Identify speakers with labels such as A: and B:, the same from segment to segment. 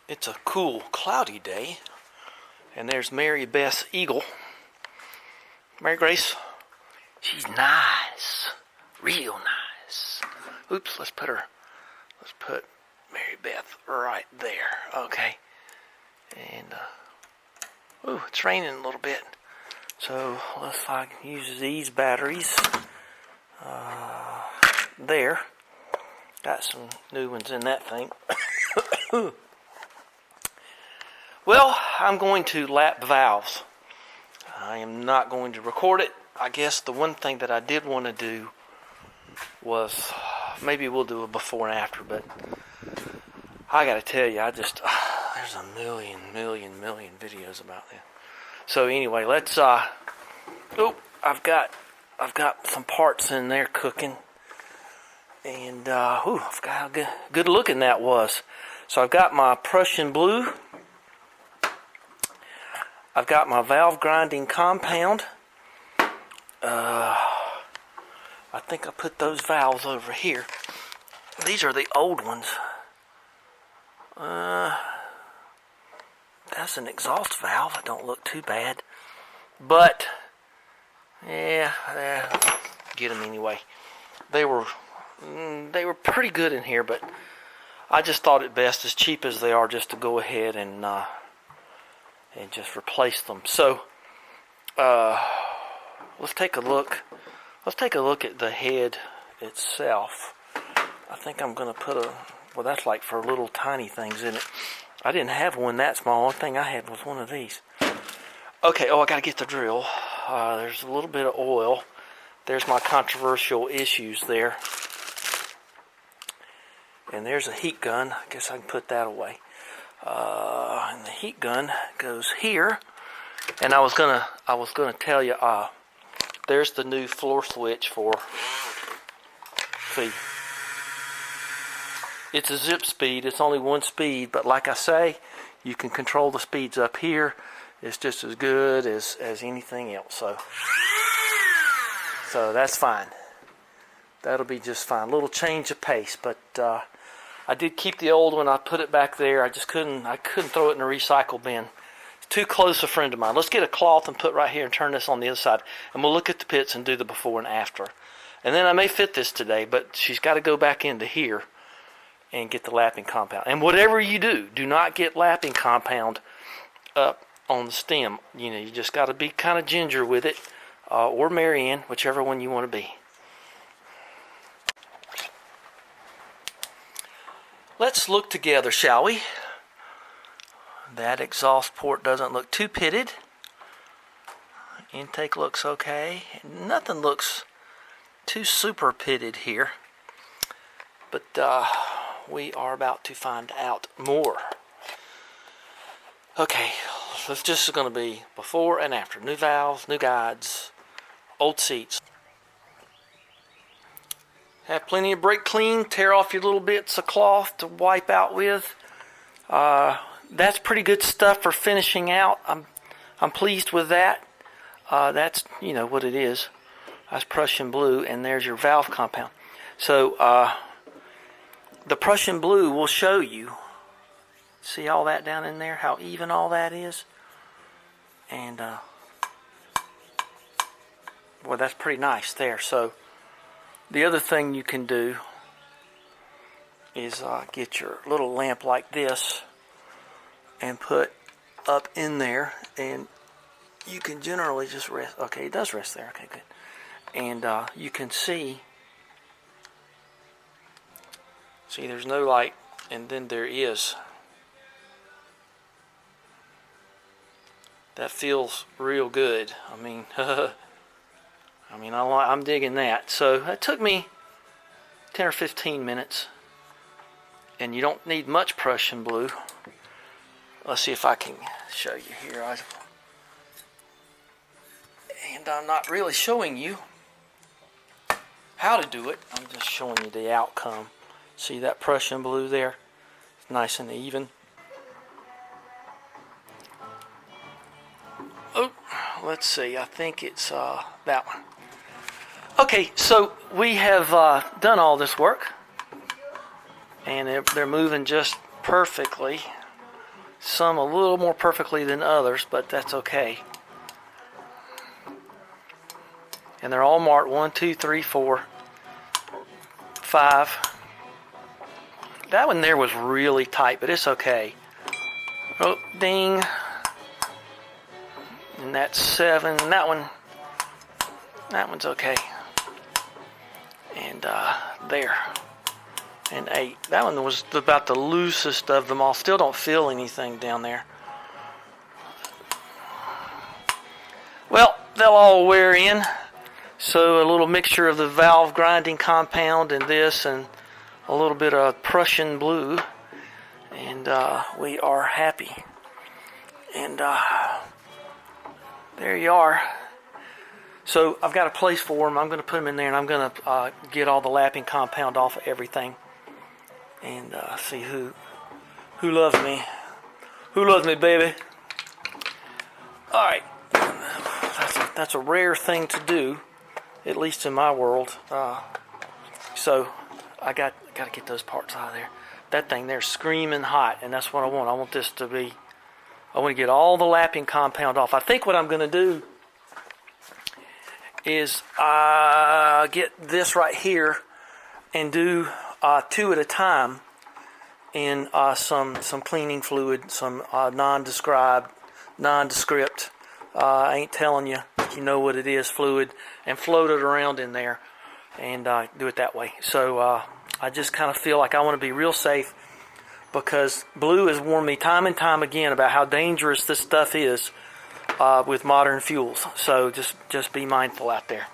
A: It's a cool, cloudy day, and there's Mary Beth's eagle. Mary Grace, she's nice, real nice. Oops, let's put Mary Beth right there, okay. And, ooh, it's raining a little bit, so let's use these batteries. There, got some new ones in that thing. Well, I'm going to lap valves. I am not going to record it. I guess the one thing that I did want to do was, maybe we'll do a before and after, but I got to tell you, there's a million videos about that. So anyway, let's, I've got some parts in there cooking, and I've got how good looking that was. So I've got my Prussian blue. I've got my valve grinding compound. I think I put those valves over here. These are the old ones. That's an exhaust valve. It don't look too bad. But, yeah, get them anyway. They were pretty good in here, but I just thought it best, as cheap as they are, just to go ahead and just replace them. So, let's take a look. Let's take a look at the head itself. I think I'm going to put well, that's like for little tiny things in it. I didn't have one that small. The only thing I had was one of these. Okay, I got to get the drill. There's a little bit of oil. There's my controversial issues there. And there's a heat gun. I guess I can put that away. And the heat gun goes here. And I was gonna tell you, there's the new floor switch for. See, it's a zip speed. It's only one speed, but like I say, you can control the speeds up here. It's just as good as anything else. So that's fine. That'll be just fine. A little change of pace, but I did keep the old one. I put it back there. I couldn't throw it in a recycle bin. It's too close a friend of mine. Let's get a cloth and put right here and turn this on the other side. And we'll look at the pits and do the before and after. And then I may fit this today, but she's got to go back into here and get the lapping compound. And whatever you do not get lapping compound up on the stem. You know, you just got to be kind of ginger with it, or Marianne, whichever one you want to be. Let's look together, shall we? That exhaust port doesn't look too pitted. Intake looks okay. Nothing looks too super pitted here. But we are about to find out more. Okay, so it's just going to be before and after. New valves, new guides, old seats. Have plenty of brake clean. Tear off your little bits of cloth to wipe out with. That's pretty good stuff for finishing out. I'm pleased with that. That's, you know what it is. That's Prussian blue, and there's your valve compound. So the Prussian blue will show you. See all that down in there? How even all that is? And well, that's pretty nice there. So the other thing you can do is get your little lamp like this and put up in there, and you can generally just rest. Okay, it does rest there. Okay, good. And you can see there's no light, and then there is. That feels real good. I mean, I'm digging that. So that took me 10 or 15 minutes, and you don't need much Prussian blue. Let's see if I can show you here. And I'm not really showing you how to do it. I'm just showing you the outcome. See that Prussian blue there? It's nice and even. Oh, let's see. I think it's that one. Okay, so we have done all this work, and they're moving just perfectly. Some a little more perfectly than others, but that's okay. And they're all marked 1, 2, 3, 4, 5. That one there was really tight, but it's okay. Oh, ding. And that's 7. And that one's okay. And there. And 8. That one was about the loosest of them all. Still don't feel anything down there. Well, they'll all wear in. So a little mixture of the valve grinding compound and this, and a little bit of Prussian blue, and we are happy. And there you are. So I've got a place for them. I'm going to put them in there, and I'm going to get all the lapping compound off of everything, and see who loves me. Who loves me, baby? All right. That's a rare thing to do, at least in my world. So I got to get those parts out of there. That thing there's screaming hot, and that's what I want. I want this to be. I want to get all the lapping compound off. I think what I'm going to do is get this right here and do 2 at a time in some cleaning fluid, some nondescript. I ain't telling you. You know what it is, fluid, and float it around in there and do it that way. So I just kind of feel like I want to be real safe, because Blue has warned me time and time again about how dangerous this stuff is with modern fuels. So just be mindful out there.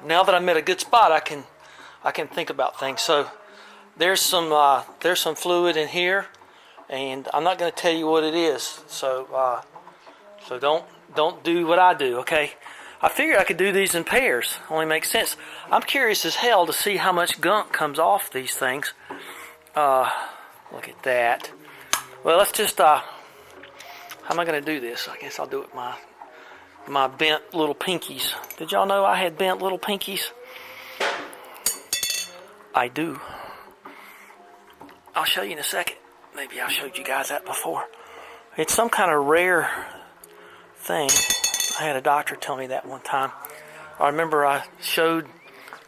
A: Now that I'm at a good spot, I can think about things. So there's some fluid in here, and I'm not going to tell you what it is. So don't do what I do, okay? I figured I could do these in pairs. Only makes sense. I'm curious as hell to see how much gunk comes off these things. Look at that. Well, let's just, how am I going to do this? I guess I'll do it with my bent little pinkies. Did y'all know I had bent little pinkies? I do. I'll show you in a second. Maybe I showed you guys that before. It's some kind of rare thing. I had a doctor tell me that one time. I remember I showed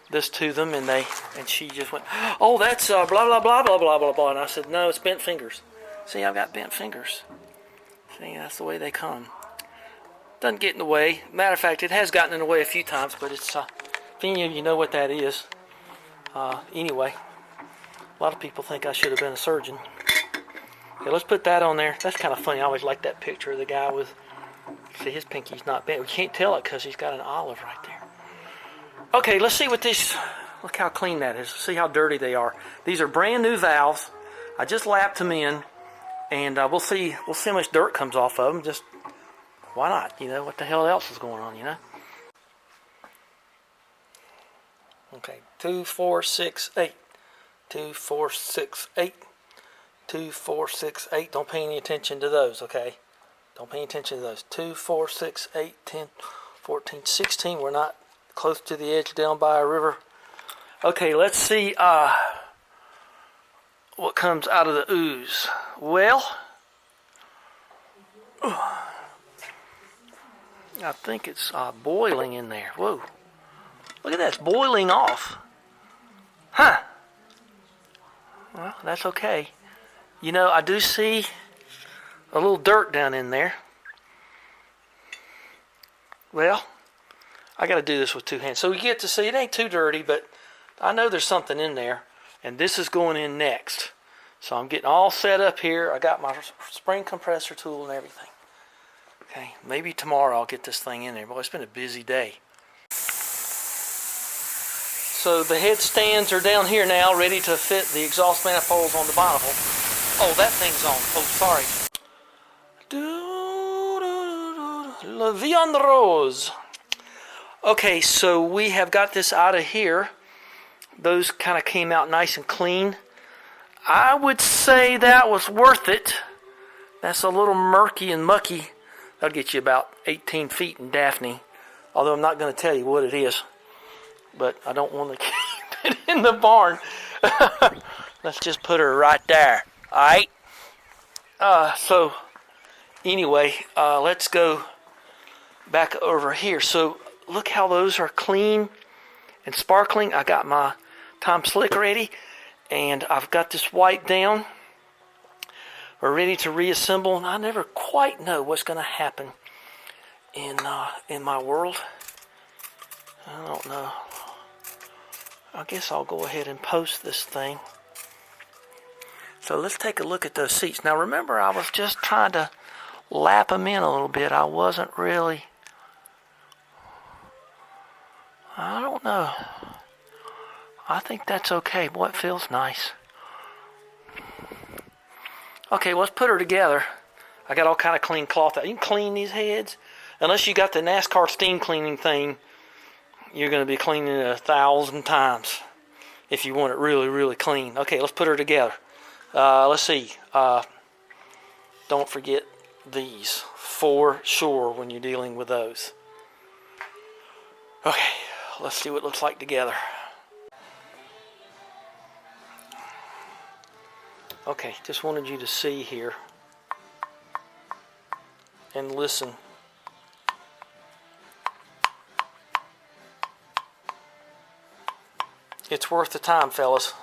A: this to them, and she just went, "Oh, that's blah blah blah blah blah blah blah." And I said, "No, it's bent fingers. See, I've got bent fingers. See, that's the way they come. Doesn't get in the way. Matter of fact, it has gotten in the way a few times, but it's if any of you know what that is. Anyway, a lot of people think I should have been a surgeon. Okay, let's put that on there. That's kind of funny. I always like that picture of the guy with. See, his pinky's not bent. We can't tell it because he's got an olive right there. Okay, let's see what these. Look how clean that is. See how dirty they are. These are brand new valves. I just lapped them in, and we'll see how much dirt comes off of them. Just why not? You know, what the hell else is going on? You know. Okay, 2, 4, 6, 8. 2, 4, 6, 8. 2, 4, 6, 8. Don't pay any attention to those. Okay. Don't pay attention to those. 2, 4, 6, 8, 10, 14, 16. We're not close to the edge down by a river. Okay, let's see what comes out of the ooze. Well, I think it's boiling in there. Whoa. Look at that. It's boiling off. Huh. Well, that's okay. You know, I do see a little dirt down in there. Well, I got to do this with 2 hands. So you get to see it ain't too dirty, but I know there's something in there. And this is going in next. So I'm getting all set up here. I got my spring compressor tool and everything. Okay, maybe tomorrow I'll get this thing in there. Boy, it's been a busy day. So the headstands are down here now, ready to fit the exhaust manifolds on the bottom. Oh, that thing's on. Oh, sorry. La Vie en Rose. Okay, so we have got this out of here. Those kind of came out nice and clean. I would say that was worth it. That's a little murky and mucky. That'll get you about 18 feet in Daphne. Although I'm not going to tell you what it is. But I don't want to keep it in the barn. Let's just put her right there. Alright? So anyway, let's go back over here. So look how those are clean and sparkling. I got my Time Slick ready, and I've got this white down. We're ready to reassemble, and I never quite know what's going to happen in my world. I don't know. I guess I'll go ahead and post this thing. So let's take a look at those seats. Now remember, I was just trying to lap them in a little bit. I wasn't really, I don't know. I think that's okay. Boy, it feels nice. Okay, let's put her together. I got all kind of clean cloth out. You can clean these heads. Unless you got the NASCAR steam cleaning thing, you're going to be cleaning it 1,000 times if you want it really, really clean. Okay, let's put her together. Let's see. Don't forget these for sure when you're dealing with those. Okay, let's see what it looks like together. Okay, just wanted you to see here and listen. It's worth the time, fellas.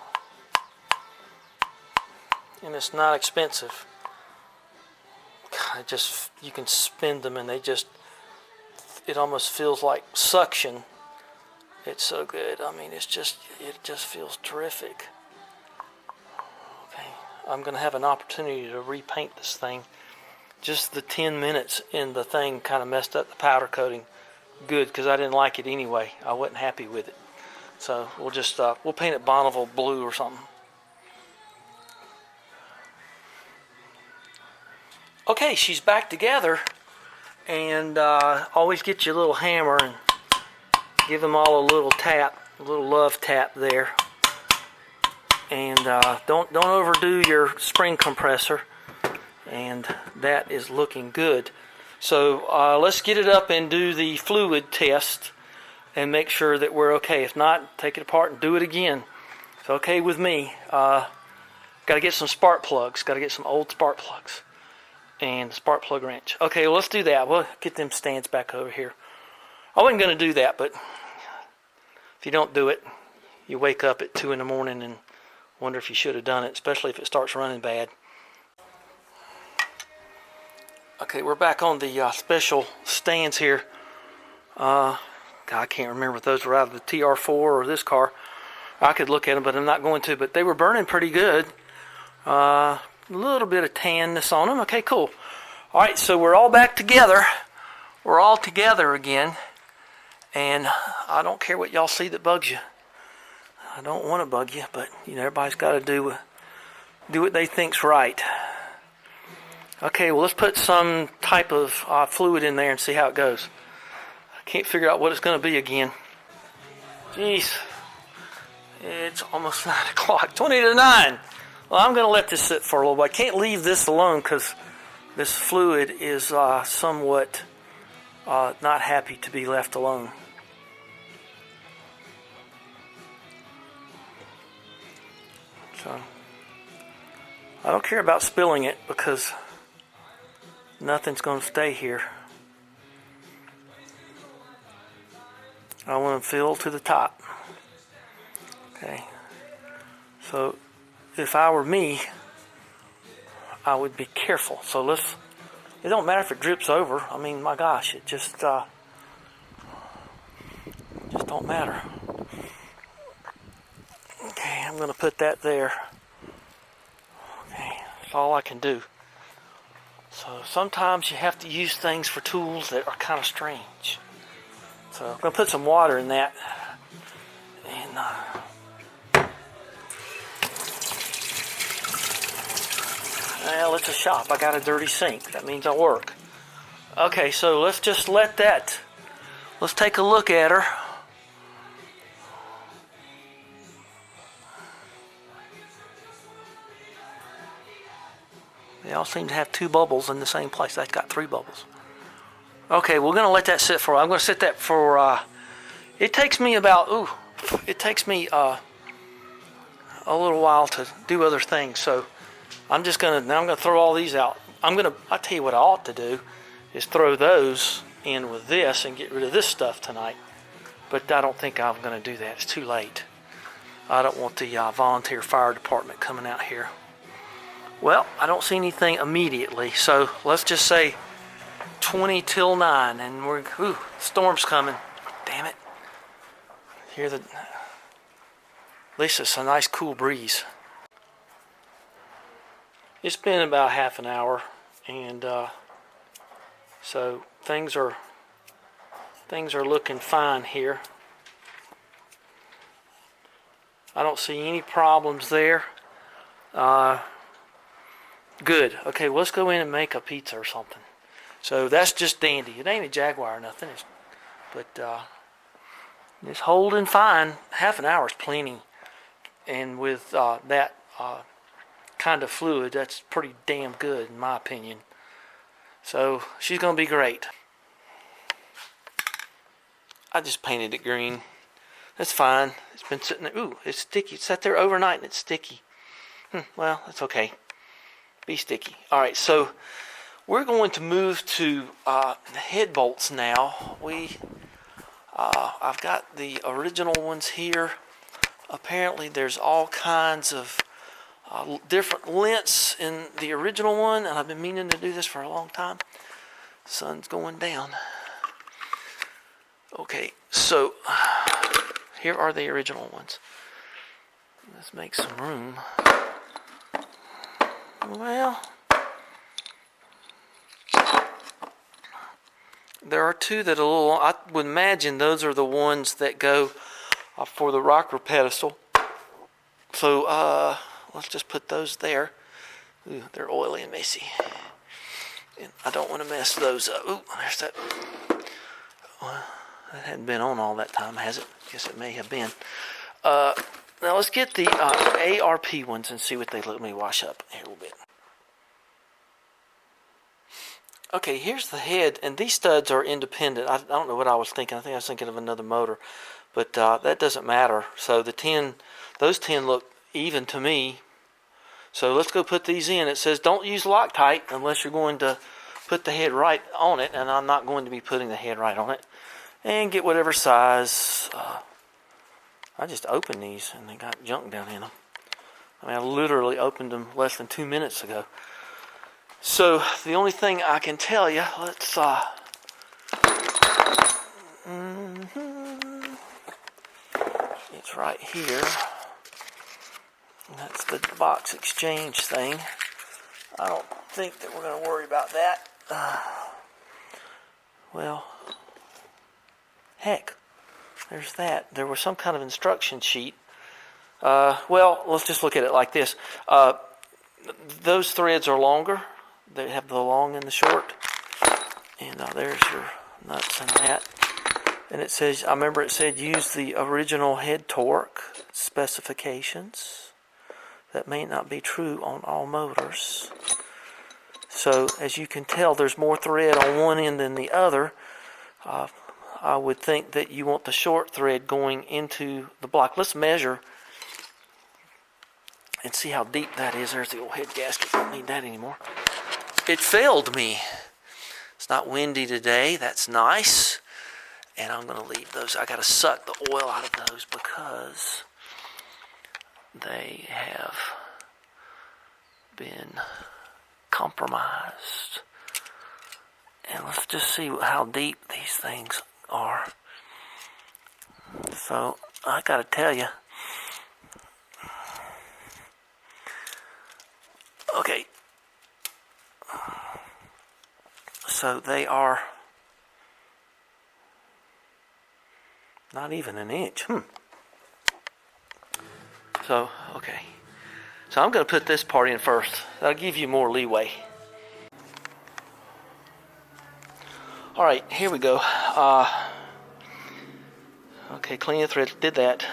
A: And it's not expensive. God, you can spin them and it almost feels like suction. It's so good. I mean, it just feels terrific. Okay, I'm going to have an opportunity to repaint this thing. Just the 10 minutes in the thing kind of messed up the powder coating good because I didn't like it anyway. I wasn't happy with it. So we'll paint it Bonneville blue or something. Okay, she's back together, and always get your little hammer and give them all a little tap, a little love tap there. And don't overdo your spring compressor. And that is looking good. So let's get it up and do the fluid test and make sure that we're okay. If not, take it apart and do it again. It's okay with me. Got to get some spark plugs. Got to get some old spark plugs and a spark plug wrench. Okay, well, let's do that. We'll get them stands back over here. I wasn't going to do that, but if you don't do it, you wake up at 2 in the morning and wonder if you should have done it, especially if it starts running bad. Okay, we're back on the special stands here. God, I can't remember if those were out of the TR4 or this car. I could look at them, but I'm not going to. But they were burning pretty good. A little bit of tanness on them. Okay, cool. All right, so we're all back together. We're all together again. And I don't care what y'all see that bugs you. I don't want to bug you, but you know, everybody's got to do what they think's right. Okay, well, let's put some type of fluid in there and see how it goes. I can't figure out what it's going to be again. Jeez. It's almost 9 o'clock. 20 to 9. Well, I'm going to let this sit for a little bit. I can't leave this alone because this fluid is somewhat not happy to be left alone. So, I don't care about spilling it because nothing's going to stay here. I want to fill to the top. Okay. So, if I were me, I would be careful. So it don't matter if it drips over. I mean, my gosh, it just don't matter. Okay, I'm going to put that there. Okay, that's all I can do. So sometimes you have to use things for tools that are kind of strange. So I'm going to put some water in that. And well, it's a shop. I got a dirty sink. That means I work. Okay, so let's just let's take a look at her. They all seem to have 2 bubbles in the same place. That's got 3 bubbles. Okay, we're going to let that sit for, I'm going to sit that for, it takes me about, a little while to do other things. So I'm gonna throw all these out. I'll tell you what I ought to do is throw those in with this and get rid of this stuff tonight. But I don't think I'm gonna do that. It's too late. I don't want the volunteer fire department coming out here. Well, I don't see anything immediately, so let's just say 20 till 9, and storm's coming. Damn it. At least it's a nice cool breeze. It's been about half an hour, and so things are looking fine here. I don't see any problems there. Good. Okay, well, let's go in and make a pizza or something. So that's just dandy. It ain't a Jaguar or nothing. But it's holding fine. Half an hour is plenty. And with that kind of fluid, that's pretty damn good in my opinion. So she's going to be great. I just painted it green. That's fine. It's been sitting there. Ooh, it's sticky. It sat there overnight and it's sticky. Well, that's okay. Be sticky. All right, so we're going to move to the head bolts now. I've got the original ones here. Apparently, there's all kinds of different lengths in the original one, and I've been meaning to do this for a long time. Sun's going down. Okay, so here are the original ones. Let's make some room. Well, there are two that I would imagine those are the ones that go for the rocker pedestal. So let's just put those there. Ooh, they're oily and messy. And I don't want to mess those up. Ooh, there's that. Well, that hadn't been on all that time, has it? Guess it may have been. Now let's get the ARP ones and see what they look. Let me wash up here a little bit. Okay, here's the head, and these studs are independent. I don't know what I was thinking. I think I was thinking of another motor, but that doesn't matter. So those 10 look even to me. So let's go put these in. It says don't use Loctite unless you're going to put the head right on it, and I'm not going to be putting the head right on it. And get whatever size. I just opened these, and they got junk down in them. I mean, I literally opened them less than 2 minutes ago. So the only thing I can tell you, let's it's right here. That's the box exchange thing. I don't think that we're going to worry about that. Well, heck, there's that. There was some kind of instruction sheet. Well, let's just look at it like this. Those threads are longer. They have the long and the short. And there's your nuts and that. And it says, I remember it said use the original head torque specifications. That may not be true on all motors. So as you can tell, there's more thread on one end than the other. I would think that you want the short thread going into the block. Let's measure and see how deep that is. There's the old head gasket. Don't need that anymore. It failed me. It's not windy today. That's nice. And I'm going to leave those. I got to suck the oil out of those because they have been compromised. And let's just see how deep these things are. So I got to tell you. Okay. So they are not even an inch. So, okay. So I'm going to put this part in first. That'll give you more leeway. All right, here we go. Okay, clean the thread, did that.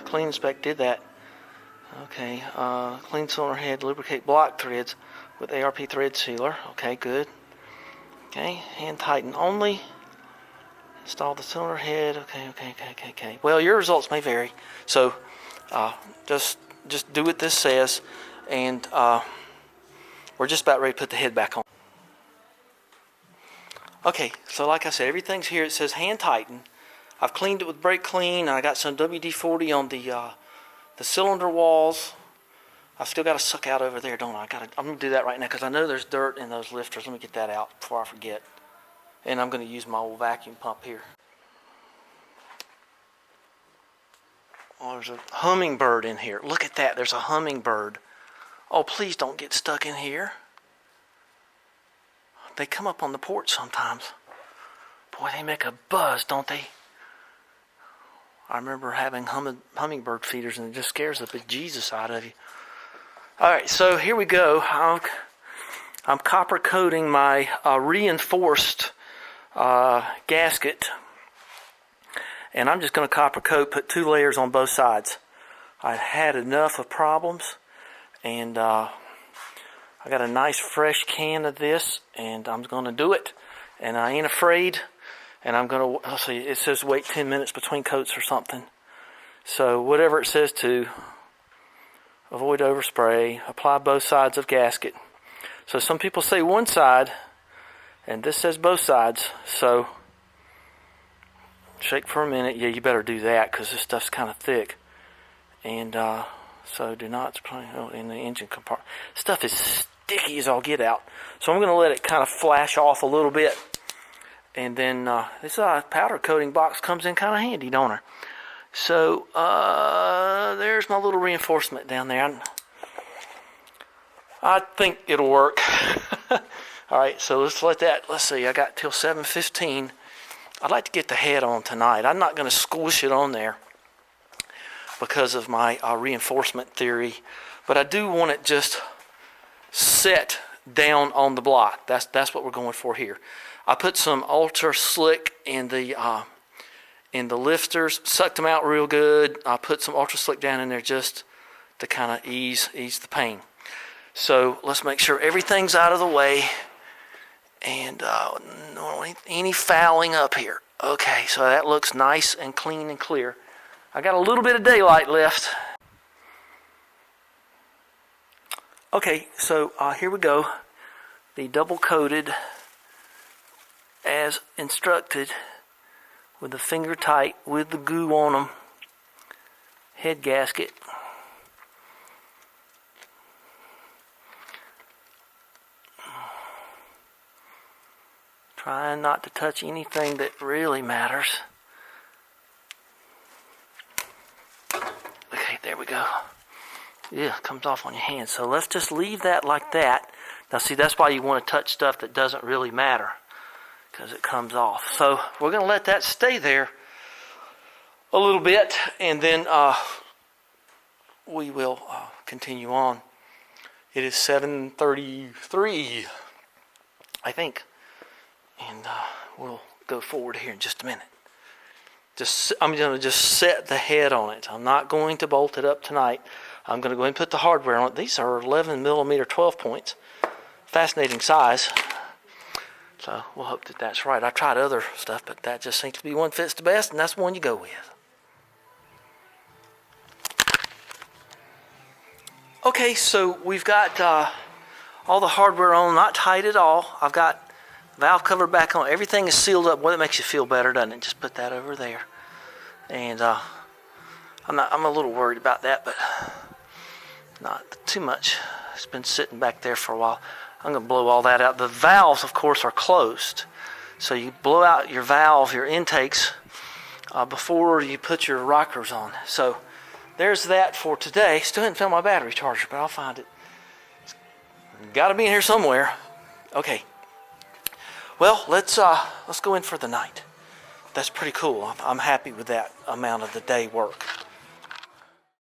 A: Clean inspect, did that. Okay, clean cylinder head, lubricate block threads with ARP thread sealer. Okay, good. Okay, hand tighten only. Install the cylinder head. Okay. Well, your results may vary. So, just do what this says. and we're just about ready to put the head back on. Okay, so like I said, everything's here. It says hand tighten. I've cleaned it with brake clean. I got some WD-40 on the cylinder walls. I've still got to suck out over there, don't I? I'm going to do that right now because I know there's dirt in those lifters. Let me get that out before I forget. And I'm going to use my old vacuum pump here. Oh, there's a hummingbird in here. Look at that. There's a hummingbird. Oh, please don't get stuck in here. They come up on the porch sometimes. Boy, they make a buzz, don't they? I remember having hummingbird feeders, and it just scares the bejesus out of you. All right, so here we go. I'm copper coating my reinforced gasket, and I'm just going to copper coat, put 2 layers on both sides. I've had enough of problems, and I got a nice fresh can of this, and I'm going to do it, and I ain't afraid. And I'm going to, let's see, it says wait 10 minutes between coats or something. So whatever it says to, avoid overspray, apply both sides of gasket. So some people say one side, and this says both sides. So shake for a minute. Yeah, you better do that because this stuff's kind of thick. And so do not spray in the engine compartment. Stuff is sticky as all get out. So I'm going to let it kind of flash off a little bit. And then this powder coating box comes in kind of handy, don't it? So there's my little reinforcement down there. I think it'll work. All right, so let's see, I got till 7:15. I'd like to get the head on tonight. I'm not going to squish it on there because of my reinforcement theory, but I do want it just set down on the block. That's what we're going for here. I put some Ultra Slick in the lifters, sucked them out real good. I put some Ultra Slick down in there just to kind of ease the pain. So let's make sure everything's out of the way and no any fouling up here. Okay, so that looks nice and clean and clear. I got a little bit of daylight left. Okay, so here we go. The double coated as instructed with the finger tight with the goo on them head gasket. Trying not to touch anything that really matters. Okay, there we go. Yeah, it comes off on your hand. So let's just leave that like that. Now see, that's why you want to touch stuff that doesn't really matter, because it comes off. So we're going to let that stay there a little bit, and then we will continue on. It is 7:33, I think, and we'll go forward here in just a minute. I'm going to just set the head on it. I'm not going to bolt it up tonight. I'm going to go ahead and put the hardware on it. These are 11 millimeter 12 points. Fascinating size. So we'll hope that that's right. I tried other stuff, but that just seems to be one fits the best, and that's the one you go with. Okay, so we've got all the hardware on, not tight at all. I've got valve cover back on. Everything is sealed up. Well, it makes you feel better, doesn't it? Just put that over there. And I'm a little worried about that, but not too much. It's been sitting back there for a while. I'm going to blow all that out. The valves, of course, are closed. So you blow out your valve, your intakes, before you put your rockers on. So there's that for today. Still haven't found my battery charger, but I'll find it. It's got to be in here somewhere. Okay. Well, let's go in for the night. That's pretty cool. I'm happy with that amount of the day work.